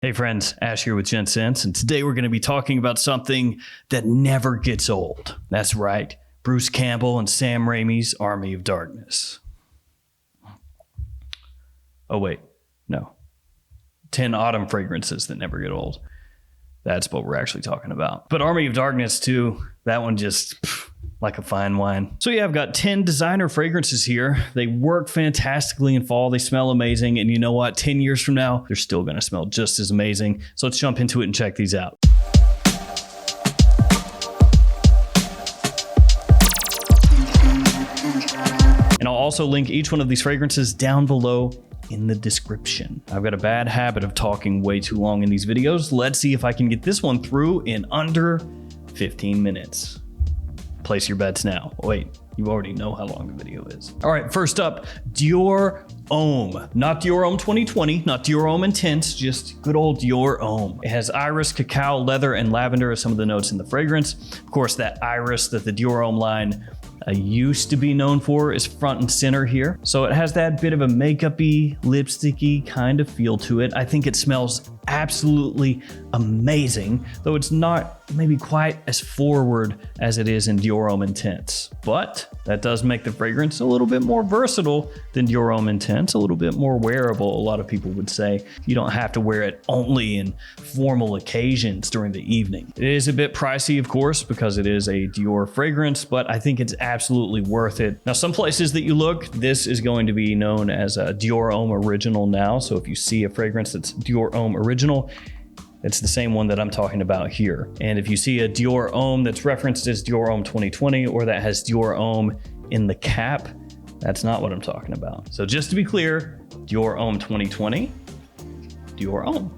Hey friends, Ash here with Gents, and today we're going to be talking about something that never gets old. That's right, Bruce Campbell and Sam Raimi's Army of Darkness. Oh wait, no. 10 autumn fragrances that never get old. That's what we're actually talking about. But Army of Darkness too, that one just like a fine wine. So yeah, I've got 10 designer fragrances here. They work fantastically in fall. They smell amazing. And you know what? 10 years from now, they're still gonna smell just as amazing. So let's jump into it and check these out. And I'll also link each one of these fragrances down below in the description. I've got a bad habit of talking way too long in these videos. Let's see if I can get this one through in under 15 minutes. Place your bets now. Wait, you already know how long the video is. All right, first up, Dior Homme. Not Dior Homme 2020, not Dior Homme Intense, just good old Dior Homme. It has iris, cacao, leather, and lavender as some of the notes in the fragrance. Of course, that iris that the Dior Homme line used to be known for is front and center here. So it has that bit of a makeup-y, lipsticky kind of feel to it. I think it smells absolutely amazing, though it's not maybe quite as forward as it is in Dior Homme Intense. But that does make the fragrance a little bit more versatile than Dior Homme Intense, a little bit more wearable, a lot of people would say. You don't have to wear it only in formal occasions during the evening. It is a bit pricey, of course, because it is a Dior fragrance, but I think it's absolutely worth it. Now, some places that you look, this is going to be known as a Dior Homme Original now. So if you see a fragrance that's Dior Homme Original, it's the same one that I'm talking about here. And if you see a Dior Homme that's referenced as Dior Homme 2020 or that has Dior Homme in the cap, that's not what I'm talking about. So just to be clear, Dior Homme 2020, Dior Homme.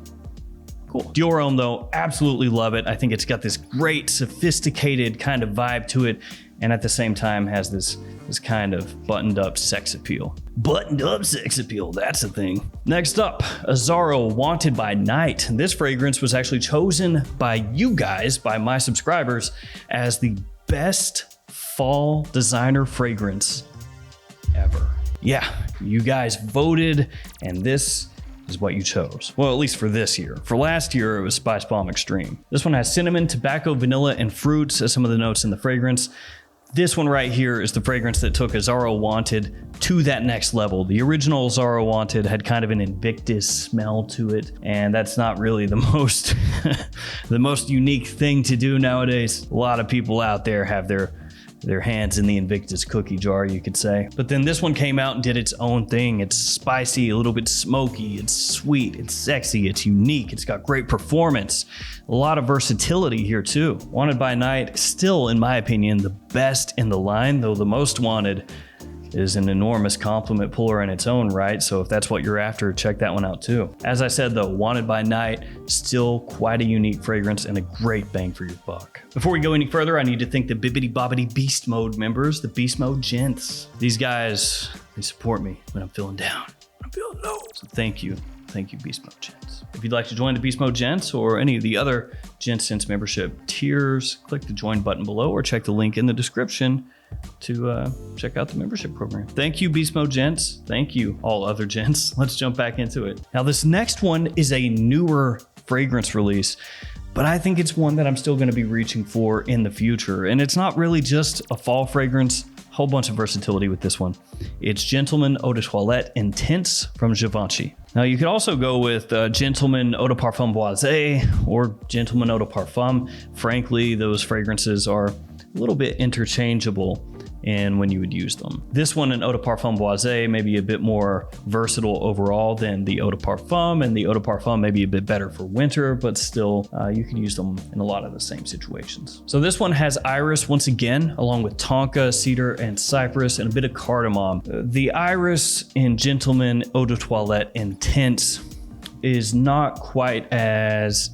Cool. Dior Homme though, absolutely love it. I think it's got this great sophisticated kind of vibe to it, and at the same time has this kind of buttoned up sex appeal. Buttoned up sex appeal, that's a thing. Next up, Azzaro Wanted by Night. This fragrance was actually chosen by you guys, by my subscribers, as the best fall designer fragrance ever. Yeah, you guys voted, and this is what you chose. Well, at least for this year. For last year, it was SPICEBOMB Extreme. This one has cinnamon, tobacco, vanilla, and fruits as some of the notes in the fragrance. This one right here is the fragrance that took Azzaro Wanted to that next level. The original Azzaro Wanted had kind of an Invictus smell to it, and that's not really the most the most unique thing to do nowadays. A lot of people out there have their hands in the Invictus cookie jar, you could say. But then this one came out and did its own thing. It's spicy, a little bit smoky, it's sweet, it's sexy, it's unique, it's got great performance. A lot of versatility here too. Wanted by Night, still in my opinion, the best in the line, though the Most Wanted is an enormous compliment puller in its own right. So if that's what you're after, check that one out too. As I said though, Wanted by Night, still quite a unique fragrance and a great bang for your buck. Before we go any further, I need to thank the Bibbidi Bobbidi Beast Mode members, the Beast Mode Gents. These guys, they support me when I'm feeling down, when I'm feeling low. So thank you Beast Mode Gents. If you'd like to join the Beast Mode Gents or any of the other Gents Sense membership tiers, click the join button below or check the link in the description to check out the membership program. Thank you, Beast Mode Gents. Thank you, all other gents. Let's jump back into it. Now, this next one is a newer fragrance release, but I think it's one that I'm still going to be reaching for in the future. And it's not really just a fall fragrance, whole bunch of versatility with this one. It's Gentleman Eau de Toilette Intense from Givenchy. Now, you could also go with Gentleman Eau de Parfum Boisé or Gentleman Eau de Parfum. Frankly, those fragrances are a little bit interchangeable in when you would use them. This one, an Eau de Parfum Boisé, may be a bit more versatile overall than the Eau de Parfum, and the Eau de Parfum may be a bit better for winter, but still you can use them in a lot of the same situations. So this one has iris once again, along with tonka, cedar, and cypress, and a bit of cardamom. The iris in Gentleman Eau de Toilette Intense is not quite as,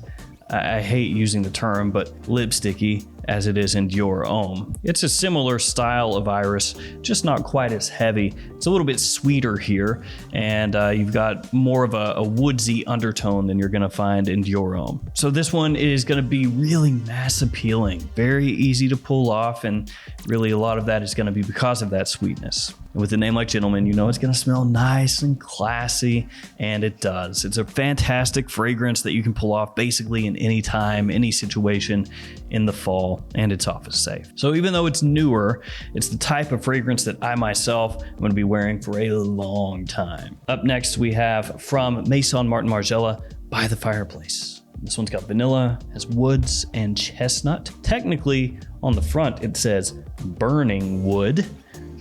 I hate using the term, but lipsticky as it is in Dior Homme. It's a similar style of iris, just not quite as heavy. It's a little bit sweeter here, and you've got more of a woodsy undertone than you're gonna find in Dior Homme. So this one is gonna be really mass appealing, very easy to pull off, and really a lot of that is gonna be because of that sweetness. And with a name like Gentleman, you know it's gonna smell nice and classy, and it does. It's a fantastic fragrance that you can pull off basically in any time, any situation in the fall, and it's office safe. So even though it's newer, it's the type of fragrance that I myself am gonna be wearing for a long time. Up next, we have from Maison Martin Margiela, By the Fireplace. This one's got vanilla, has woods and chestnut. Technically, on the front, it says burning wood,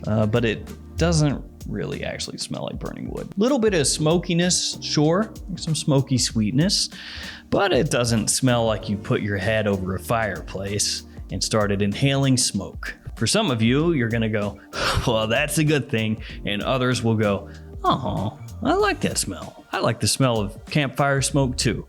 but it doesn't really actually smell like burning wood. Little bit of smokiness, sure, some smoky sweetness, but it doesn't smell like you put your head over a fireplace and started inhaling smoke. For some of you, you're gonna go, well, that's a good thing, and others will go, oh, I like that smell. I like the smell of campfire smoke too.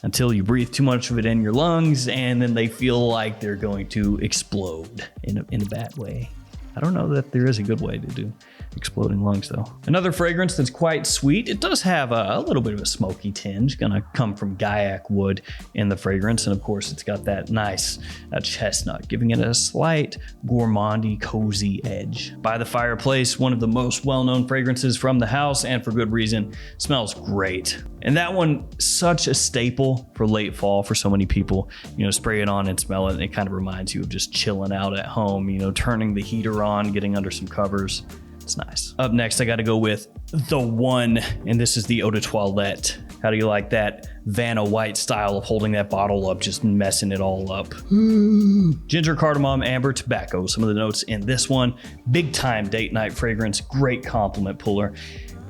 Until you breathe too much of it in your lungs, and then they feel like they're going to explode in a bad way. I don't know that there is a good way to do exploding lungs though. Another fragrance that's quite sweet. It does have a little bit of a smoky tinge, gonna come from Gaiac wood in the fragrance. And of course it's got that nice chestnut, giving it a slight gourmandy, cozy edge. By the Fireplace, one of the most well-known fragrances from the house, and for good reason. Smells great. And that one, such a staple for late fall for so many people. You know, spray it on and smell it, and it kind of reminds you of just chilling out at home, you know, turning the heater on, getting under some covers. It's nice. Up next, I got to go with the one, and this is the Eau de Toilette. How do you like that Vanna White style of holding that bottle up, just messing it all up? Ginger, cardamom, amber, tobacco. Some of the notes in this one. Big time date night fragrance. Great compliment puller.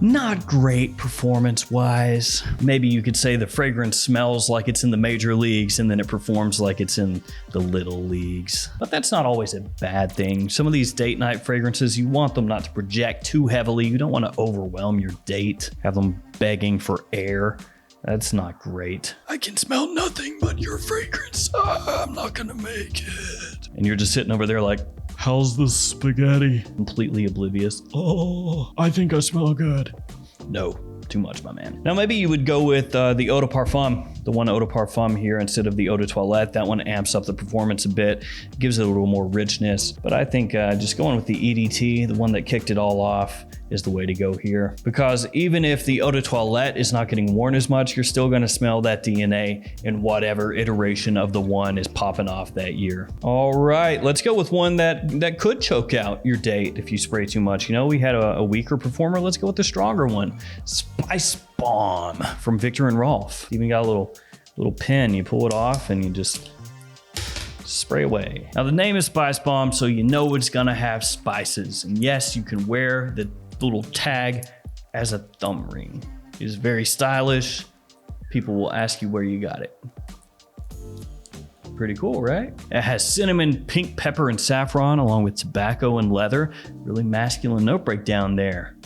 Not great performance-wise. Maybe you could say the fragrance smells like it's in the major leagues and then it performs like it's in the little leagues. But that's not always a bad thing. Some of these date night fragrances, you want them not to project too heavily. You don't want to overwhelm your date, have them begging for air. That's not great. I can smell nothing but your fragrance. I'm not gonna make it. And you're just sitting over there like, how's the spaghetti? Completely oblivious. Oh, I think I smell good. No, too much, my man. Now maybe you would go with the Eau de Parfum, the one Eau de Parfum here instead of the Eau de Toilette. That one amps up the performance a bit, gives it a little more richness. But I think just going with the EDT, the one that kicked it all off, is the way to go here. Because even if the Eau de Toilette is not getting worn as much, you're still gonna smell that DNA in whatever iteration of the one is popping off that year. All right, let's go with one that could choke out your date if you spray too much. You know, we had a weaker performer. Let's go with the stronger one. SPICEBOMB from Viktor and Rolf. Even got a little pin. You pull it off and you just spray away. Now the name is SPICEBOMB, so you know it's gonna have spices. And yes, you can wear the little tag as a thumb ring. It is very stylish. People will ask you where you got it. Pretty cool, right? It has cinnamon, pink pepper, and saffron, along with tobacco and leather. Really masculine note breakdown there.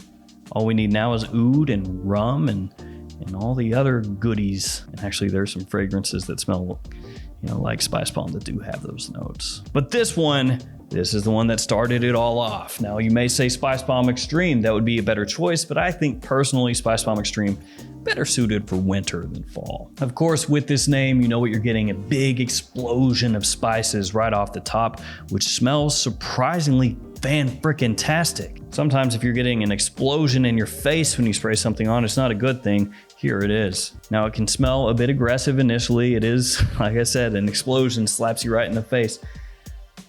All we need now is oud and rum and all the other goodies. And actually there's some fragrances that smell, you know, like SPICEBOMB that do have those notes. But this is the one that started it all off. Now you may say SPICEBOMB Extreme, that would be a better choice, but I think personally SPICEBOMB Extreme better suited for winter than fall. Of course, with this name, you know what you're getting, a big explosion of spices right off the top, which smells surprisingly fan-frickin-tastic. Sometimes if you're getting an explosion in your face when you spray something on, it's not a good thing. Here it is. Now it can smell a bit aggressive initially. It is, like I said, an explosion slaps you right in the face,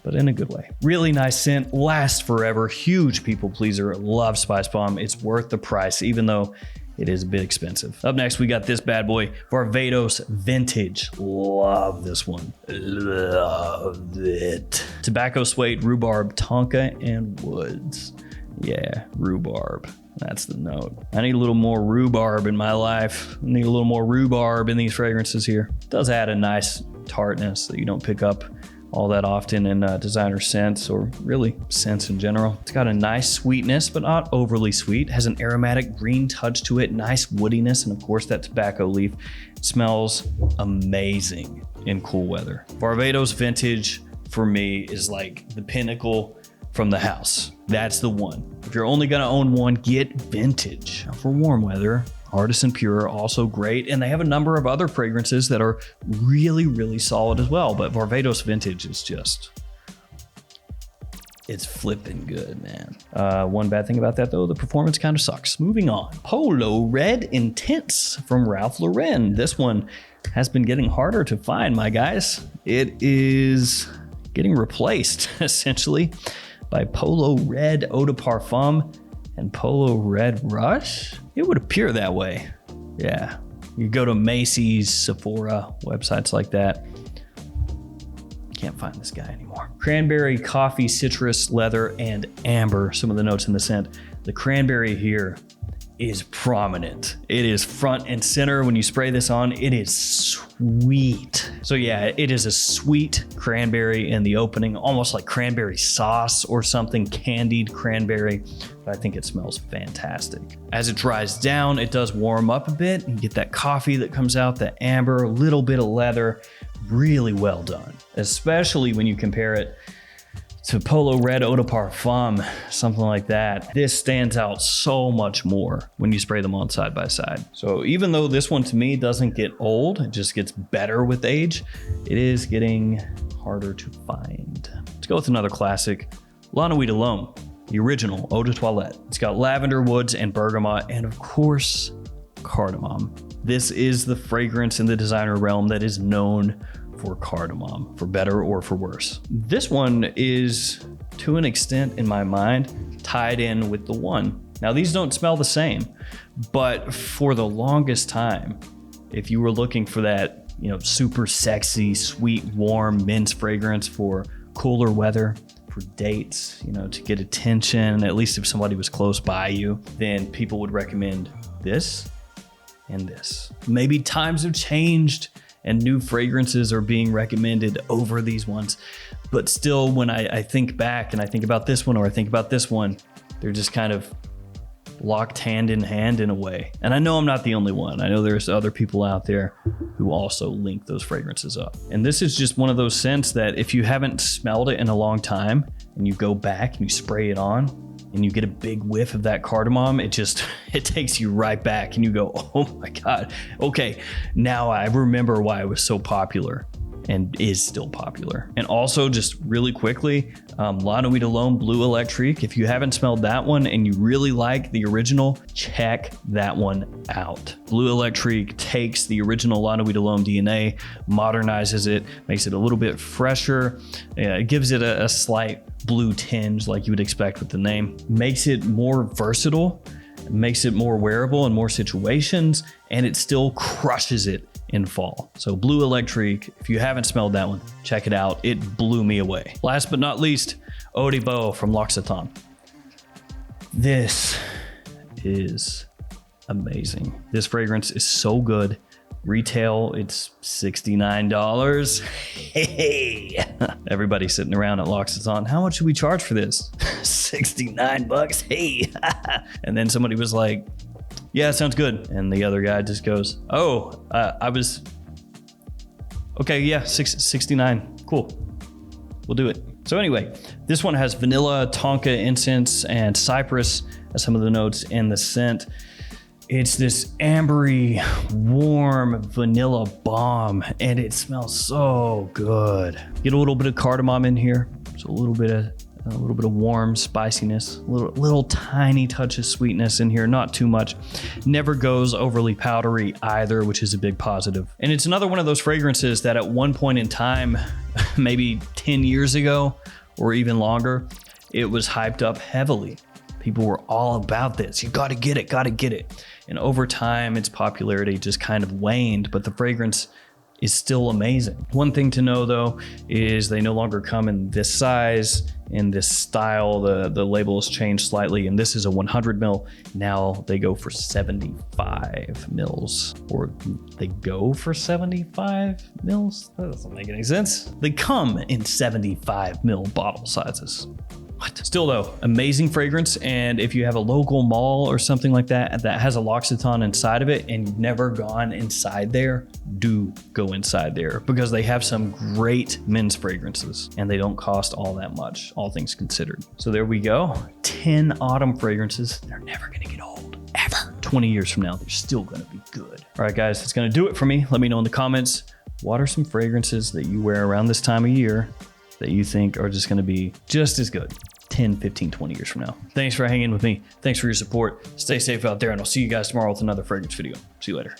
but in a good way. Really nice scent, lasts forever, huge people pleaser, love SPICEBOMB. It's worth the price, even though it is a bit expensive. Up next, we got this bad boy, Barbados Vintage. Love this one. Love it. Tobacco, suede, rhubarb, tonka, and woods. Yeah, rhubarb. That's the note. I need a little more rhubarb in my life. I need a little more rhubarb in these fragrances here. It does add a nice tartness that you don't pick up all that often in designer scents, or really scents in general. It's got a nice sweetness, but not overly sweet. It has an aromatic green touch to it, nice woodiness, and of course that tobacco leaf. It smells amazing in cool weather. Barbados Vintage for me is like the pinnacle from the house. That's the one. If you're only gonna own one, get vintage. For warm weather, Artisan Pure, also great. And they have a number of other fragrances that are really, really solid as well. But Barbados Vintage is just, it's flipping good, man. One bad thing about that though, the performance kind of sucks. Moving on. Polo Red Intense from Ralph Lauren. This one has been getting harder to find, my guys. It is getting replaced essentially by Polo Red Eau de Parfum and Polo Red Rush. It would appear that way. Yeah, you go to Macy's, Sephora, websites like that. Can't find this guy anymore. Cranberry, coffee, citrus, leather, and amber. Some of the notes in the scent. The cranberry here is prominent. It is front and center. When you spray this on, it is sweet. So yeah, it is a sweet cranberry in the opening, almost like cranberry sauce or something, candied cranberry. But I think it smells fantastic. As it dries down, it does warm up a bit. You get that coffee that comes out, the amber, a little bit of leather. Really well done, especially when you compare it to Polo Red Eau de Parfum, something like that. This stands out so much more when you spray them on side by side. So even though this one to me doesn't get old, it just gets better with age, it is getting harder to find. Let's go with another classic, La Nuit Alone, the original Eau de Toilette. It's got lavender woods and bergamot, and of course, cardamom. This is the fragrance in the designer realm that is known for cardamom, for better or for worse. This one is, to an extent in my mind, tied in with the one. Now these don't smell the same, but for the longest time, if you were looking for that, super sexy, sweet, warm men's fragrance for cooler weather, for dates, to get attention, at least if somebody was close by you, then people would recommend this and this. Maybe times have changed and new fragrances are being recommended over these ones. But still, when I think back and I think about this one or I think about this one, they're just kind of locked hand in hand in a way. And I know I'm not the only one. I know there's other people out there who also link those fragrances up. And this is just one of those scents that if you haven't smelled it in a long time and you go back and you spray it on, and you get a big whiff of that cardamom, it takes you right back and you go, oh my God. Okay, now I remember why it was so popular and is still popular. And also just really quickly, La Nuit Alone BLEU ELECTRIQUE. If you haven't smelled that one and you really like the original, check that one out. BLEU ELECTRIQUE takes the original La Nuit Alone DNA, modernizes it, makes it a little bit fresher. It gives it a slight blue tinge like you would expect with the name. Makes it more versatile, makes it more wearable in more situations, and it still crushes it in fall. So BLEU ELECTRIQUE, if you haven't smelled that one, check it out. It blew me away. Last but not least, Eau de Beau from L'Occitane. This is amazing. This fragrance is so good. Retail, it's $69. Hey, everybody sitting around at L'Occitane, how much should we charge for this? 69 bucks. Hey. And then somebody was like, yeah, sounds good. And the other guy just goes, okay, yeah, 69. Cool. We'll do it. So anyway, this one has vanilla, tonka incense, and cypress as some of the notes in the scent. It's this ambery, warm vanilla bomb, and it smells so good. Get a little bit of cardamom in here, so a little bit of warm spiciness, a little tiny touch of sweetness in here, not too much. Never goes overly powdery either, which is a big positive. And it's another one of those fragrances that at one point in time, maybe 10 years ago or even longer, it was hyped up heavily. People were all about this. You gotta get it, gotta get it. And over time, its popularity just kind of waned, but the fragrance is still amazing. One thing to know though, is they no longer come in this size, in this style. The label has changed slightly, and this is a 100 mil. Now they go for 75 mils, or they go for 75 mils? That doesn't make any sense. They come in 75 mil bottle sizes. What? Still though, amazing fragrance. And if you have a local mall or something like that that has a L'Occitane inside of it and you've never gone inside there, do go inside there because they have some great men's fragrances and they don't cost all that much, all things considered. So there we go. 10 autumn fragrances. They're never gonna get old, ever. 20 years from now, they're still gonna be good. All right, guys, that's gonna do it for me. Let me know in the comments, what are some fragrances that you wear around this time of year that you think are just gonna be just as good 10, 15, 20 years from now. Thanks for hanging with me. Thanks for your support. Stay safe out there, and I'll see you guys tomorrow with another fragrance video. See you later.